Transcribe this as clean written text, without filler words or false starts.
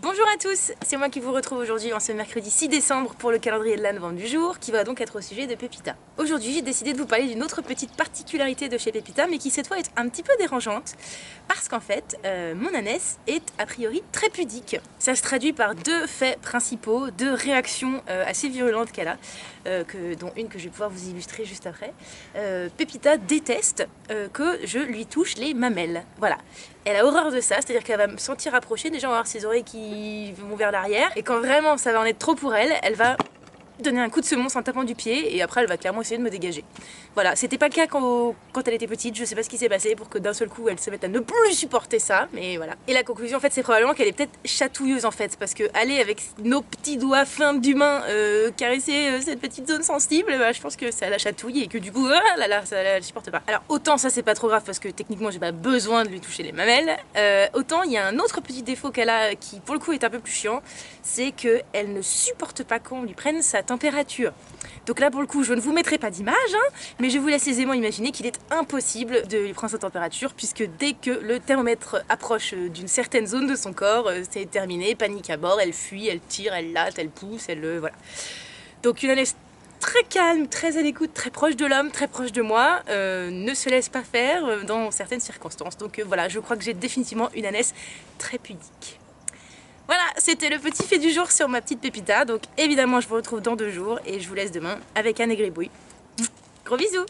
Bonjour à tous, c'est moi qui vous retrouve aujourd'hui en ce mercredi 6 décembre pour le calendrier de l'Advent du jour qui va donc être au sujet de Pépita. Aujourd'hui j'ai décidé de vous parler d'une autre petite particularité de chez Pépita mais qui cette fois est un petit peu dérangeante parce qu'en fait mon ânesse est a priori très pudique. Ça se traduit par deux faits principaux, deux réactions assez virulentes qu'elle a, dont une que je vais pouvoir vous illustrer juste après. Pépita déteste que je lui touche les mamelles, voilà. Elle a horreur de ça, c'est-à-dire qu'elle va me sentir approcher, déjà on va avoir ses oreilles qui vont vers l'arrière, et quand vraiment ça va en être trop pour elle, elle va donner un coup de semonce en tapant du pied, et après elle va clairement essayer de me dégager. Voilà, c'était pas le cas quand elle était petite, je sais pas ce qui s'est passé pour que d'un seul coup elle se mette à ne plus supporter ça, mais voilà. Et la conclusion en fait c'est probablement qu'elle est peut-être chatouilleuse en fait, parce que aller avec nos petits doigts fins d'humain caresser cette petite zone sensible, bah, je pense que ça la chatouille et que du coup, ça elle supporte pas. Alors autant ça c'est pas trop grave parce que techniquement j'ai pas besoin de lui toucher les mamelles, autant il y a un autre petit défaut qu'elle a qui pour le coup est un peu plus chiant, c'est qu'elle ne supporte pas qu'on lui prenne sa température. Donc là pour le coup je ne vous mettrai pas d'image, hein, mais je vous laisse aisément imaginer qu'il est impossible de lui prendre sa température puisque dès que le thermomètre approche d'une certaine zone de son corps, c'est terminé, panique à bord, elle fuit, elle tire, elle latte, elle pousse, voilà. Donc une ânesse très calme, très à l'écoute, très proche de l'homme, très proche de moi, ne se laisse pas faire dans certaines circonstances. Donc voilà, je crois que j'ai définitivement une ânesse très pudique. Voilà, c'était le petit fait du jour sur ma petite Pépita. Donc évidemment, je vous retrouve dans 2 jours et je vous laisse demain avec Anne et Gribouille. Gros bisous!